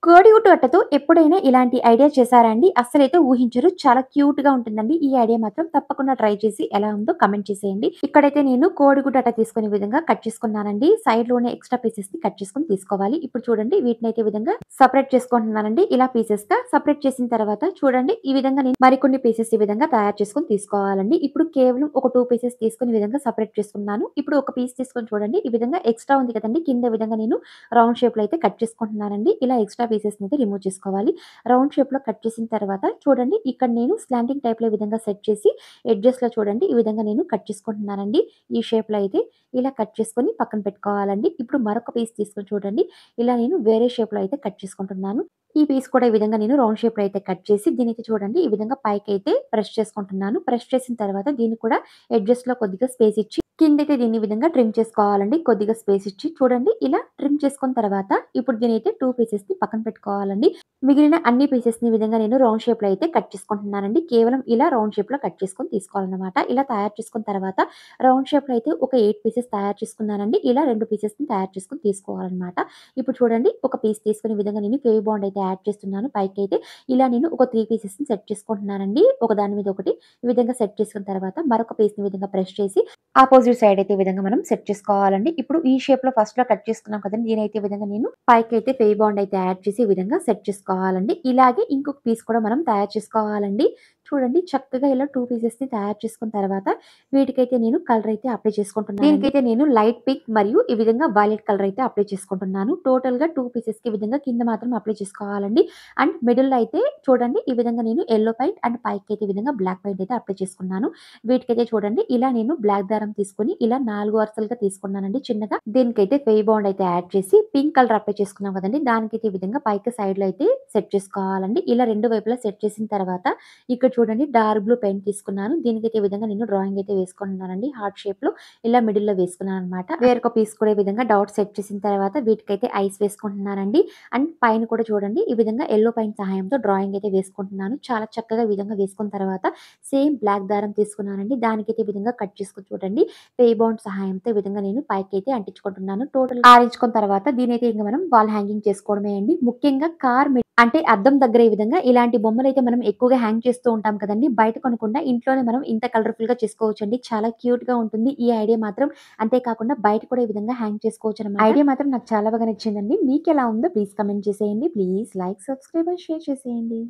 కోడిగుడ్డు అట్టతో ఎప్పుడైనా ఇలాంటి ఐడియా చేశారా అండి? అస్సలైతే ఊహించరు. చాలా క్యూట్‌గా ఉంటుందండి. ఈ ఐడియా మాత్రం తప్పకుండా ట్రై చేసి ఎలా ఉందో కామెంట్ చేసేయండి. ఇక్కడైతే నేను కోడిగుడ్డు అట్ట తీసుకునే విధంగా కట్ చేసుకున్నానండి. సైడ్‌లోనే ఎక్స్‌ట్రా పీసెస్‌ని కట్ చేసుకొని తీసుకోవాలి. ఇప్పుడు చూడండి వీటినైతే ఈ విధంగా సెపరేట్ చేసుకుంటున్నానండి. ఇలా పీసెస్‌గా సెపరేట్ చేసిన తర్వాత చూడండి ఈ విధంగా నేను మరికొన్ని పీసెస్ ఈ విధంగా తయారు చేసుకొని తీసుకోవాలండి. ఇప్పుడు కేవలం ఒక 2 పీసెస్ తీసుకొని ఈ విధంగా సెపరేట్ చేసుకున్నాను. ఇప్పుడు ఒక పీస్ తీసుకొని చూడండి ఈ విధంగా ఎక్స్‌ట్రా ఉంది కదండీ! కింద ఈ విధంగా నేను రౌండ్ షేప్‌లో అయితే కట్ చేసుకుంటున్నానండి. ఇలా ఎక్స్‌ట్రా పీసెస్‌ని అయితే రిమూవ్ చేసుకోవాలి. రౌండ్ షేప్‌లో కట్ చేసిన తర్వాత చూడండి ఇక్కడ నేను స్లాంటింగ్ టైప్‌లో ఈ విధంగా సెట్ చేసి ఎడ్జెస్‌లో చూడండి ఈ విధంగా నేను కట్ చేసుకుంటున్నానండి. ఈ షేప్‌లో అయితే ఇలా కట్ చేసుకొని పక్కన పెట్టుకోవాలండి. ఇప్పుడు మరొక పీస్ తీసుకొని చూడండి. ఇలా నేను వేరే షేప్‌లో అయితే కట్ చేసుకుంటున్నాను. ఈ పీస్ కూడా ఈ విధంగా నేను రౌండ్ షేప్‌లో అయితే కట్ చేసి దీనికి చూడండి ఈ విధంగా పైకైతే ప్రెస్ చేసుకుంటున్నాను. ప్రెస్ చేసిన తర్వాత దీన్ని కూడా ఎడ్జెస్‌లో కొద్దిగా స్పేస్ ఇచ్చి కిందైతే దీన్ని ఈ విధంగా ట్రిమ్ చేసుకోవాలండి. కొద్దిగా స్పేస్ ఇచ్చి చూడండి ఇలా ట్రిమ్ చేసుకున్న తర్వాత ఇప్పుడు దీనైతే 2 పీసెస్‌ని పక్కన పెట్టుకోవాలండి. మిగిలిన అన్ని పీసెస్‌ని ఈ విధంగా నేను రౌండ్ షేప్‌లో అయితే కట్ చేసుకుంటున్నానండి. కేవలం ఇలా రౌండ్ షేప్‌లో కట్ చేసుకొని తీసుకోవాలన్నమాట. ఇలా తయారు చేసుకున్న తర్వాత రౌండ్ షేప్‌లో అయితే ఒక 8 పీసెస్ తయారు చేసుకున్నానండి. ఇలా 2 పీసెస్‌ని తయారు చేసుకొని తీసుకోవాలన్నమాట. ఇప్పుడు చూడండి ఒక పీస్ తీసుకొని ఈ విధంగా నేను ఫెవి బాండ్ అయితే యాడ్ చేస్తున్నాను పైకైతే. ఇలా నేను ఒక 3 పీసెస్‌ని సెట్ చేసుకుంటున్నానండి. ఒక దాని మీద ఒకటి ఈ విధంగా సెట్ చేసుకున్న తర్వాత మరొక పీస్‌ని ఈ విధంగా ప్రెస్ చేసి ఆపోజిట్ సైడ్ అయితే ఈ విధంగా మనం సెట్ చేసుకోవాలండి. ఇప్పుడు ఈ షేప్‌లో ఫస్ట్‌లో కట్ చేసుకున్నాం కదండీ! దీనైతే ఈ విధంగా నేను పైకైతే ఫెవి బాండ్ అయితే యాడ్ చేసి ఈ విధంగా సెట్ చేసుకోవాలండి. ఇలాగే ఇంకొక పీస్ కూడా మనం తయారు చేసుకోవాలండి. చూడండి చక్కగా ఇలా 2 పీసెస్‌ని తయారు చేసుకున్న తర్వాత వీటికైతే నేను కలర్ అయితే అప్లై చేసుకుంటున్నాను. దీనికైతే నేను లైట్ పింక్ మరియు ఈ విధంగా వైలెట్ కలర్ అయితే అప్లై చేసుకుంటున్నాను. టోటల్‌గా 2 పీసెస్‌కి ఈ విధంగా కింద మాత్రం అప్లై చేసుకోవాలండి. అండ్ మిడిల్‌లో అయితే చూడండి ఈ విధంగా నేను యెల్లో పెయింట్ అండ్ పైకైతే ఈ విధంగా బ్లాక్ పెయింట్ అయితే అప్లై చేసుకున్నాను. వీటికైతే చూడండి ఇలా నేను బ్లాక్ దారం తీసుకొని ఇలా 4 వరుసలుగా తీసుకున్నానండి చిన్నగా. దీనికైతే ఫెవి బాండ్ అయితే యాడ్ చేసి పింక్ కలర్ అప్లై చేసుకున్నాం కదండీ! దానికైతే ఈ విధంగా పైకి సైడ్‌లో అయితే సెట్ చేసుకోవాలండి. ఇలా 2 వైపులా సెట్ చేసిన తర్వాత ఇక్కడ చూడండి డార్క్ బ్లూ పెన్ తీసుకున్నాను. దీనికైతే ఈ విధంగా నేను డ్రాయింగ్ అయితే వేసుకుంటున్నానండి. హార్ట్ షేప్‌లో ఇలా మిడిల్‌లో వేసుకున్నాననమాట. వేరొక పీస్ కూడా ఈ విధంగా డాట్ సెట్ చేసిన తర్వాత వీటికైతే ఐస్ వేసుకుంటున్నానండి. అండ్ పైన కూడా చూడండి ఈ విధంగా యెల్లో పెయింట్ సహాయంతో డ్రాయింగ్ అయితే వేసుకుంటున్నాను. చాలా చక్కగా ఈ విధంగా వేసుకున్న తర్వాత సేమ్ బ్లాక్ దారం తీసుకున్నానండి. దానికైతే ఈ విధంగా కట్ చేసుకొని చూడండి ఫెవి బాండ్ సహాయంతో ఈ విధంగా నేను పైకైతే అంటించుకుంటున్నాను. టోటల్ ఆరించుకున్న తర్వాత దీనైతే ఇంక మనం వాల్ హ్యాంగింగ్ చేసుకోవడమే అండి. ముఖ్యంగా అంటే అద్దం దగ్గర ఈ విధంగా ఇలాంటి బొమ్మలైతే మనం ఎక్కువగా హ్యాంగ్ చేస్తూ ఉంటాం కదండీ! బయట కొనకుండా ఇంట్లోనే మనం ఇంత కలర్‌ఫుల్‌గా చేసుకోవచ్చండి. చాలా క్యూట్‌గా ఉంటుంది ఈ ఐడియా మాత్రం. అంతే కాకుండా బయట కూడా ఈ విధంగా హ్యాంగ్ చేసుకోవచ్చనమాట. ఐడియా మాత్రం నాకు చాలా బాగా నచ్చిందండి. మీకెలా ఉందో ప్లీజ్ కామెంట్ చేసేయండి. Please like, subscribe and share చేసేయండి.